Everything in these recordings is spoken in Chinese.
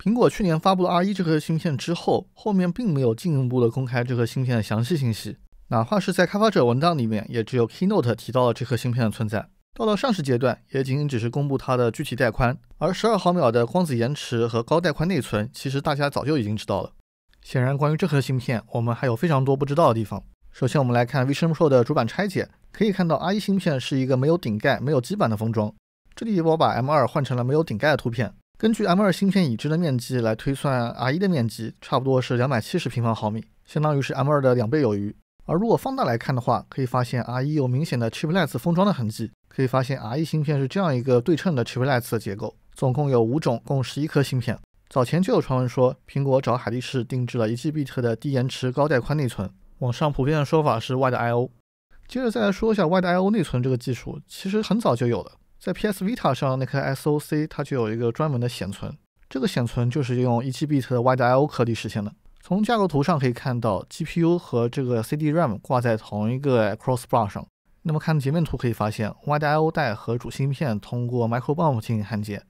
苹果去年发布了 R1 这颗芯片之后，后面并没有进一步的公开这颗芯片的详细信息，哪怕是在开发者文档里面，也只有 Keynote 提到了这颗芯片的存在。到了上市阶段，也仅仅只是公布它的具体带宽，而12毫秒的光子延迟和高带宽内存，其实大家早就已经知道了。显然，关于这颗芯片，我们还有非常多不知道的地方。首先，我们来看 Vision Pro 的主板拆解，可以看到 R1 芯片是一个没有顶盖、没有基板的封装。这里我把 M2 换成了没有顶盖的图片，根据 M2 芯片已知的面积来推算 R1 的面积，差不多是270平方毫米，相当于是 M2 的2倍有余。而如果放大来看的话，可以发现 R1 有明显的 Chiplets 封装的痕迹，可以发现 R1 芯片是这样一个对称的 Chiplets 的结构，总共有5种，共11颗芯片。早前就有传闻说，苹果找海力士定制了1GB 的低延迟高带宽内存，网上普遍的说法是 Wide I/O。接着再来说一下 Wide I/O 内存这个技术，其实很早就有了，在 PS Vita 上那颗 SoC 它就有一个专门的显存，这个显存就是用1GB 的 Wide I/O 颗粒实现的。从架构图上可以看到 GPU 和这个 CD-RAM 挂在同一个 crossbar 上。那么看截面图可以发现 Wide I/O 带和主芯片通过 microbump 进行焊接。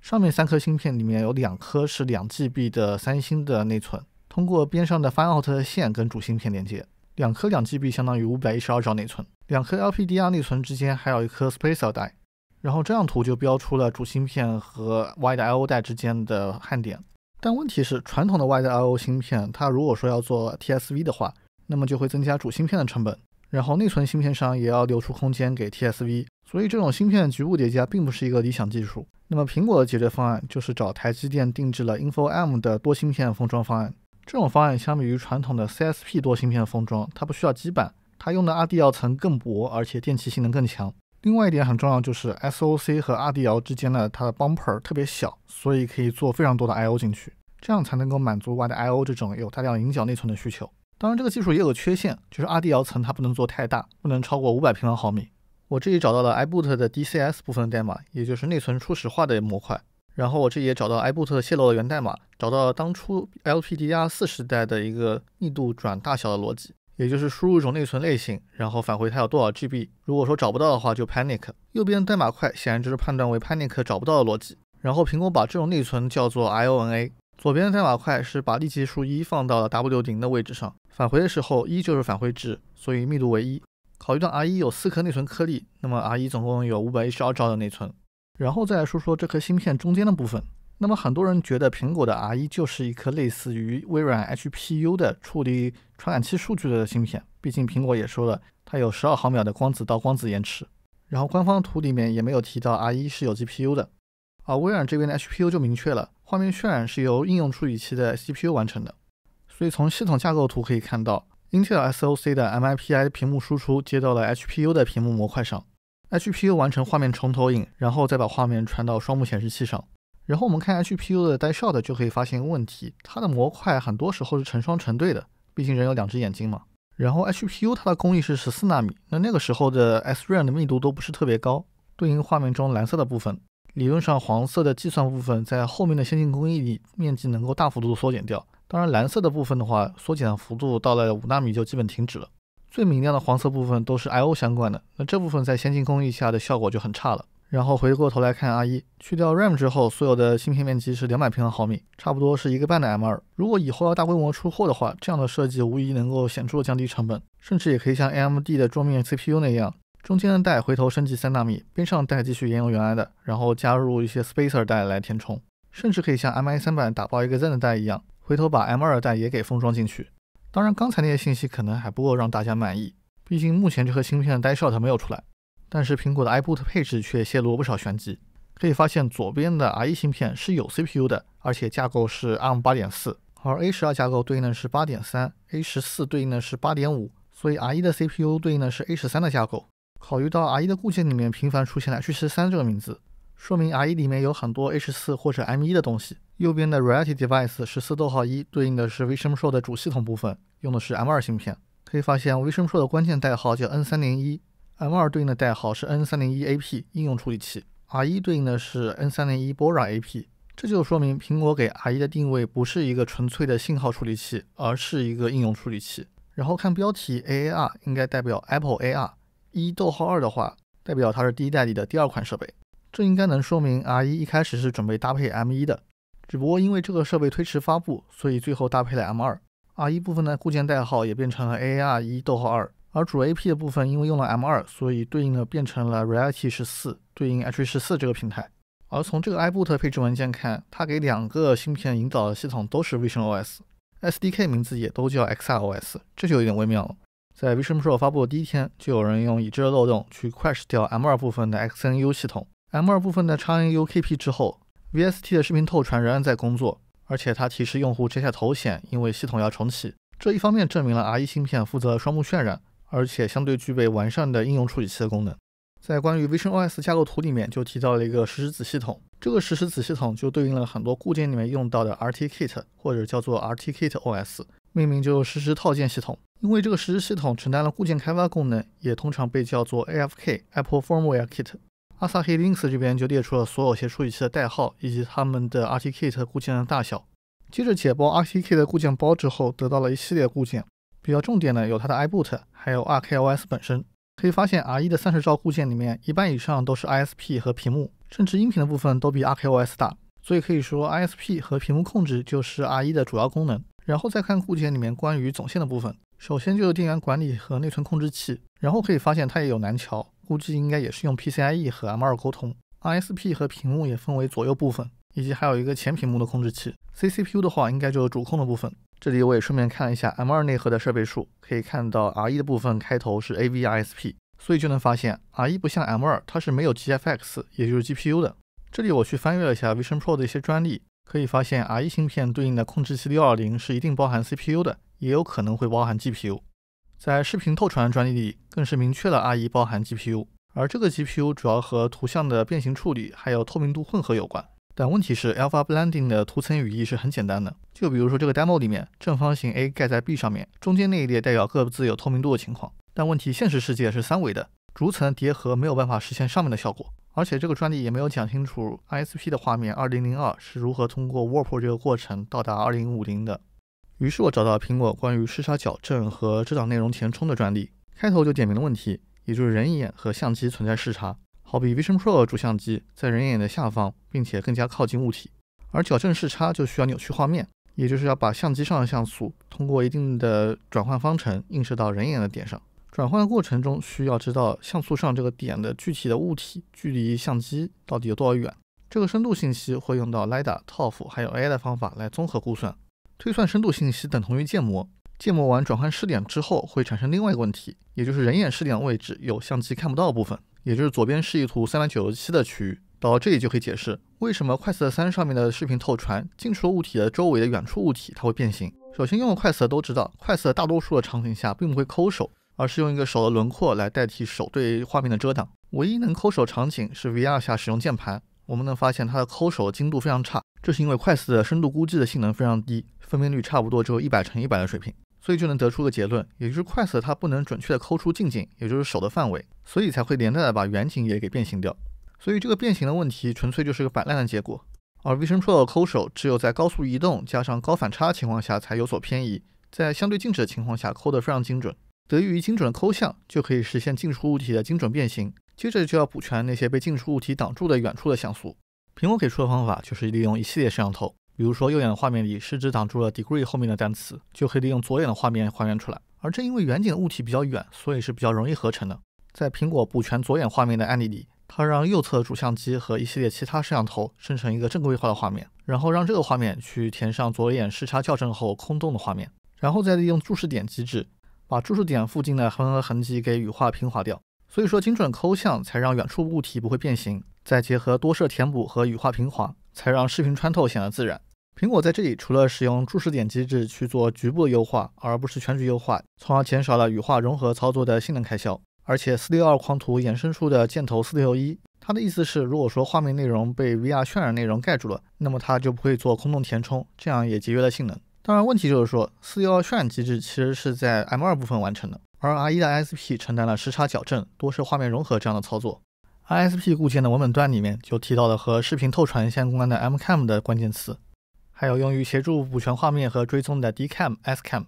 上面3颗芯片里面有2颗是 2GB 的三星的内存，通过边上的 Fan-out 的线跟主芯片连接。2颗 2GB 相当于512兆内存，2颗 LPDR 内存之间还有一颗 Spacer 带。然后这张图就标出了主芯片和 Wide I/O 带之间的焊点。但问题是，传统的 Wide I/O 芯片，它如果说要做 TSV 的话，那么就会增加主芯片的成本，然后内存芯片上也要留出空间给 TSV， 所以这种芯片的局部叠加并不是一个理想技术。那么苹果的解决方案就是找台积电定制了 InfoM 的多芯片封装方案。这种方案相比于传统的 CSP 多芯片封装，它不需要基板，它用的 RDL 层更薄，而且电气性能更强。另外一点很重要，就是 SoC 和 RDL 之间的它的 bumper 特别小，所以可以做非常多的 I/O 进去，这样才能够满足 Wide I/O 这种有大量引脚内存的需求。当然这个技术也有个缺陷，就是 RDL 层它不能做太大，不能超过500平方毫米。我这里找到了 iBoot 的 DCS 部分的代码，也就是内存初始化的模块。然后我这里也找到 iBoot 泄露的源代码，找到了当初 LPDDR4 时代的一个密度转大小的逻辑，也就是输入一种内存类型，然后返回它有多少 GB。如果说找不到的话就 panic。右边的代码块显然就是判断为 panic 找不到的逻辑，然后苹果把这种内存叫做 IONA。左边的代码块是把立即数1放到了 W0 的位置上，返回的时候1就是返回值，所以密度为1。考虑到 R1 有4颗内存颗粒，那么 R1 总共有512兆的内存。然后再来说说这颗芯片中间的部分。那么很多人觉得苹果的 R1 就是一颗类似于微软 HPU 的处理传感器数据的芯片，毕竟苹果也说了它有12毫秒的光子到光子延迟，然后官方图里面也没有提到 R1 是有 GPU 的。而微软这边的 HPU 就明确了，画面渲染是由应用处理器的 CPU 完成的。所以从系统架构图可以看到， Intel SoC 的 MIPI 屏幕输出接到了 HPU 的屏幕模块上， HPU 完成画面重投影，然后再把画面传到双目显示器上。然后我们看 HPU 的 die shot 就可以发现一个问题，它的模块很多时候是成双成对的，毕竟人有2只眼睛嘛。然后 HPU 它的工艺是14纳米，那个时候的 SRAM 的密度都不是特别高，对应画面中蓝色的部分，理论上黄色的计算部分在后面的先进工艺里面积能够大幅度缩减掉，当然蓝色的部分的话，缩减的幅度到了5纳米就基本停止了。最明亮的黄色部分都是 I/O 相关的，那这部分在先进工艺下的效果就很差了。然后回过头来看 R1， 去掉 RAM 之后，所有的芯片面积是200平方毫米，差不多是1个半的 M2。如果以后要大规模出货的话，这样的设计无疑能够显著降低成本，甚至也可以像 AMD 的桌面 CPU 那样，中间的带回头升级3纳米，边上带继续沿用原来的，然后加入一些 spacer 带来填充，甚至可以像 MI3 版打包一个 Zen 的带一样，回头把 M2 带也给封装进去。当然刚才那些信息可能还不够让大家满意，毕竟目前这颗芯片的 die shot 没有出来，但是苹果的 iBoot 配置却泄露了不少玄机。可以发现左边的 R1 芯片是有 CPU 的，而且架构是 ARM 8.4， 而 A12 架构对应的是 8.3， A14 对应的是 8.5， 所以 R1 的 CPU 对应的是 A13 的架构。考虑到 R1 的固件里面频繁出现了 H13 这个名字，说明 R1 里面有很多 H4 或者 M1 的东西。右边的 Reality Device 14.1对应的是 Vision Pro 的主系统部分，用的是 M2 芯片。可以发现 Vision Pro 的关键代号叫 N301， M2 对应的代号是 N301AP 应用处理器， R1 对应的是 N301 Bora AP。 这就说明苹果给 R1 的定位不是一个纯粹的信号处理器，而是一个应用处理器。然后看标题 AAR 应该代表 Apple AR， 1.2的话代表它是第一代里的第2款设备，这应该能说明 R1 一开始是准备搭配 M1 的，只不过因为这个设备推迟发布，所以最后搭配了 M2。R1 部分的固件代号也变成了 AAR1-2，而主 AP 的部分因为用了 M2，所以对应的变成了 Reality 14，对应 H14 这个平台。而从这个 iBoot 配置文件看，它给2个芯片引导的系统都是 visionOS，SDK 名字也都叫 XROS， 这就有点微妙了。在 Vision Pro 发布的第一天，就有人用已知的漏洞去 crash 掉 M2 部分的 XNU 系统。M2 部分的 XNU KP 之后， VST 的视频透传仍然在工作，而且它提示用户摘下头显，因为系统要重启。这一方面证明了 R1 芯片负责双目渲染，而且相对具备完善的应用处理器的功能。在关于 visionOS 架构图里面就提到了一个实时子系统，这个实时子系统就对应了很多固件里面用到的 RTKit 或者叫做 RTKit OS， 命名就实时套件系统。因为这个实时系统承担了固件开发功能，也通常被叫做 AFK Apple Firmware Kit。Asahi Linux 这边就列出了所有些处理器的代号以及它们的 RTKit 固件的大小。接着解包 RTKit 的固件包之后，得到了一系列固件，比较重点的有它的 iBoot， 还有 RKOS 本身。可以发现 R1 的30兆固件里面，一半以上都是 ISP 和屏幕，甚至音频的部分都比 RKOS 大，所以可以说 ISP 和屏幕控制就是 R1 的主要功能。然后再看固件里面关于总线的部分，首先就是电源管理和内存控制器，然后可以发现它也有南桥，估计应该也是用 PCIe 和 M2 沟通。ISP 和屏幕也分为左右部分，以及还有一个前屏幕的控制器。CCPU 的话应该就是主控的部分。这里我也顺便看了一下 M2 内核的设备数，可以看到 R1 的部分开头是 AVISP， 所以就能发现 R1 不像 M2， 它是没有 GFX 也就是 GPU 的。这里我去翻阅了一下 Vision Pro 的一些专利，可以发现 R1 芯片对应的控制器620是一定包含 CPU 的，也有可能会包含 GPU。在视频透传专利里更是明确了 R1 包含 GPU， 而这个 GPU 主要和图像的变形处理还有透明度混合有关。但问题是 Alpha Blending 的图层语义是很简单的，就比如说这个 demo 里面正方形 A 盖在 B 上面，中间那一列代表各自有透明度的情况。但问题现实世界是3维的，逐层叠合没有办法实现上面的效果，而且这个专利也没有讲清楚 ISP 的画面2002是如何通过 Warp 这个过程到达2050的。于是我找到苹果关于视差矫正和遮挡内容填充的专利，开头就点明了问题，也就是人眼和相机存在视差。好比 Vision Pro 主相机在人眼的下方，并且更加靠近物体，而矫正视差就需要扭曲画面，也就是要把相机上的像素通过一定的转换方程映射到人眼的点上。转换的过程中需要知道像素上这个点的具体的物体距离相机到底有多少远，这个深度信息会用到 LiDAR、ToF 还有 AI 的方法来综合估算。推算深度信息等同于建模，建模完转换视点之后会产生另外一个问题，也就是人眼视点的位置有相机看不到的部分，也就是左边示意图397的区域。到这里就可以解释为什么 Quest 3上面的视频透传近处物体的周围的远处物体它会变形。首先用了 Quest 都知道 Quest 大多数的场景下并不会抠手，而是用一个手的轮廓来代替手对画面的遮挡。唯一能抠手场景是 VR 下使用键盘，我们能发现它的抠手精度非常差，这是因为 Quest 的深度估计的性能非常低，分辨率差不多只有100×100的水平，所以就能得出个结论，也就是 Quest 它不能准确的抠出近景，也就是手的范围，所以才会连带的把远景也给变形掉。所以这个变形的问题纯粹就是个摆烂的结果。而 Vision Pro 的抠手只有在高速移动加上高反差的情况下才有所偏移，在相对静止的情况下抠得非常精准。得益于精准的抠像，就可以实现近处物体的精准变形，接着就要补全那些被近处物体挡住的远处的像素。苹果给出的方法就是利用一系列摄像头，比如说右眼的画面里食指挡住了 degree 后面的单词，就可以利用左眼的画面还原出来。而正因为远景的物体比较远，所以是比较容易合成的。在苹果补全左眼画面的案例里，它让右侧主相机和一系列其他摄像头生成一个正规化的画面，然后让这个画面去填上左眼视差校正后空洞的画面，然后再利用注视点机制把注视点附近的横额痕迹给羽化平滑掉。所以说精准抠像才让远处物体不会变形，再结合多摄填补和羽化平滑，才让视频穿透显得自然。苹果在这里除了使用注视点机制去做局部的优化，而不是全局优化，从而减少了羽化融合操作的性能开销。而且462框图衍生出的箭头461，它的意思是如果说画面内容被 VR 渲染内容盖住了，那么它就不会做空洞填充，这样也节约了性能。当然问题就是说462渲染机制其实是在 M2 部分完成的，而 R1 的 ISP 承担了时差矫正、多摄画面融合这样的操作。ISP 固件的文本段里面就提到了和视频透传相关的 MCAM 的关键词，还有用于协助补全画面和追踪的 DCAM、SCAM。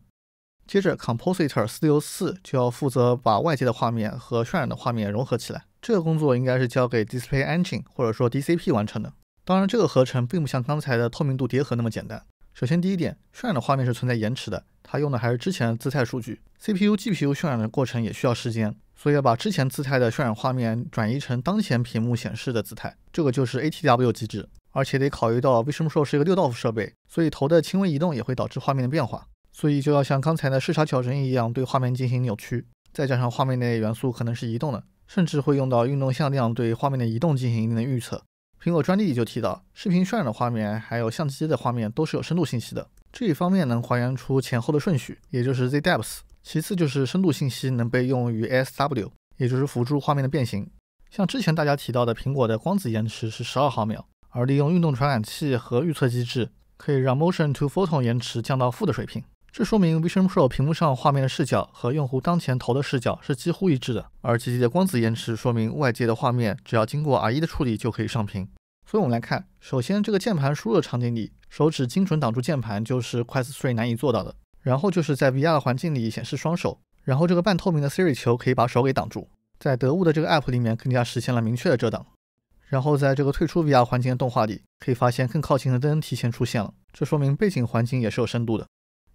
接着 Compositor 464就要负责把外界的画面和渲染的画面融合起来，这个工作应该是交给 Display Engine 或者说 DCP 完成的。当然，这个合成并不像刚才的透明度叠合那么简单。首先第一点，渲染的画面是存在延迟的，它用的还是之前的姿态数据。CPU、GPU 渲染的过程也需要时间，所以要把之前姿态的渲染画面转移成当前屏幕显示的姿态，这个就是 ATW 机制。而且得考虑到 Vision Pro 是一个6道夫设备，所以头的轻微移动也会导致画面的变化，所以就要像刚才的视差矫正一样对画面进行扭曲。再加上画面内元素可能是移动的，甚至会用到运动向量对画面的移动进行一定的预测。苹果专利里就提到，视频渲染的画面还有相机的画面都是有深度信息的，这一方面能还原出前后的顺序，也就是 Z-depth。其次就是深度信息能被用于 ASW， 也就是辅助画面的变形。像之前大家提到的苹果的光子延迟是12毫秒，而利用运动传感器和预测机制，可以让 motion to photon 延迟降到负的水平。这说明 Vision Pro 屏幕上画面的视角和用户当前头的视角是几乎一致的，而积极的光子延迟说明外界的画面只要经过 R1 的处理就可以上屏。所以我们来看，首先这个键盘输入的场景里，手指精准挡住键盘就是 Quest 3难以做到的。然后就是在 VR 环境里显示双手，然后这个半透明的 Siri 球可以把手给挡住。在得物的这个 App 里面更加实现了明确的遮挡。然后在这个退出 VR 环境的动画里，可以发现更靠近的灯提前出现了，这说明背景环境也是有深度的。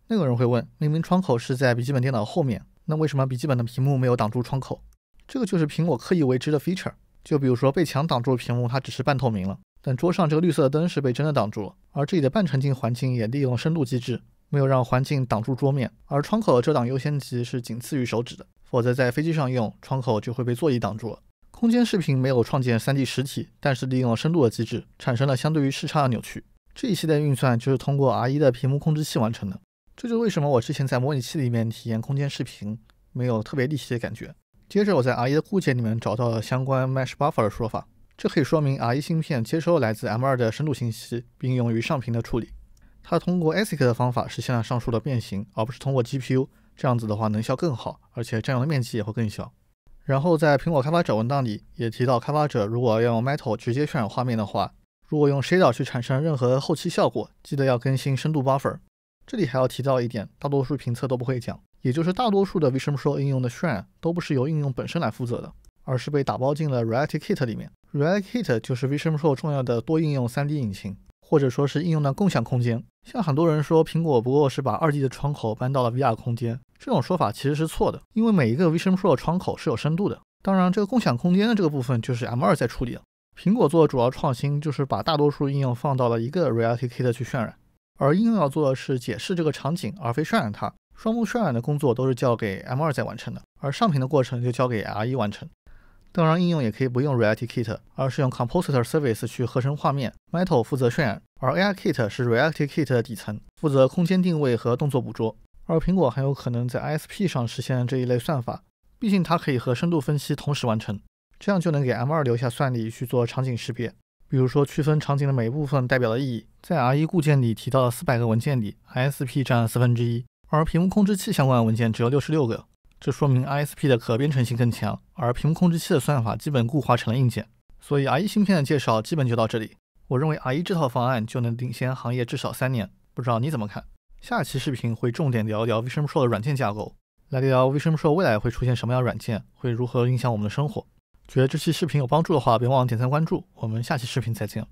那个人会问，明明窗口是在笔记本电脑后面，那为什么笔记本的屏幕没有挡住窗口？这个就是苹果刻意为之的 feature。就比如说被墙挡住的屏幕，它只是半透明了，但桌上这个绿色的灯是被真的挡住了。而这里的半沉浸环境也利用深度机制，没有让环境挡住桌面，而窗口的遮挡优先级是仅次于手指的，否则在飞机上用，窗口就会被座椅挡住了。空间视频没有创建 3D 实体，但是利用了深度的机制，产生了相对于视差的扭曲。这一系列运算就是通过 R1 的屏幕控制器完成的。这就是为什么我之前在模拟器里面体验空间视频没有特别立体的感觉。接着我在 R1 的固件里面找到了相关 Mesh Buffer 的说法，这可以说明 R1 芯片接收来自 M2 的深度信息，并用于上屏的处理。它通过 ASIC 的方法实现了上述的变形，而不是通过 GPU， 这样子的话能效更好，而且占用的面积也会更小。然后在苹果开发者文档里也提到，开发者如果要用 Metal 直接渲染画面的话，如果用 Shader 去产生任何后期效果，记得要更新深度 Buffer。这里还要提到一点，大多数评测都不会讲，也就是大多数的 Vision Pro 应用的渲染都不是由应用本身来负责的，而是被打包进了 Reality Kit 里面。Reality Kit 就是 Vision Pro 重要的多应用 3D 引擎，或者说是应用的共享空间。像很多人说苹果不过是把2D 的窗口搬到了 VR 空间，这种说法其实是错的，因为每一个 Vision Pro 的窗口是有深度的。当然这个共享空间的这个部分就是 M2 在处理了。苹果做的主要创新就是把大多数应用放到了一个 Reality Kit 去渲染，而应用要做的是解释这个场景，而非渲染它。双目渲染的工作都是交给 M2 在完成的，而上屏的过程就交给 R1 完成。当然应用也可以不用 Reality Kit， 而是用 Compositor Service 去合成画面， Metal 负责渲染，而 AI Kit 是 Reality Kit 的底层，负责空间定位和动作捕捉。而苹果很有可能在 ISP 上实现这一类算法，毕竟它可以和深度分析同时完成，这样就能给 M2 留下算力去做场景识别。比如说区分场景的每一部分代表的意义，在 R1 固件里提到的400个文件里， ISP 占了1/4，而屏幕控制器相关的文件只有66个，这说明 ISP 的可编程性更强，而屏幕控制器的算法基本固化成了硬件。所以 R1 芯片的介绍基本就到这里。我认为 R1 这套方案就能领先行业至少3年，不知道你怎么看？下期视频会重点聊一聊 Vision Pro 的软件架构，来聊 Vision Pro 未来会出现什么样的软件，会如何影响我们的生活。觉得这期视频有帮助的话，别忘了点赞关注，我们下期视频再见。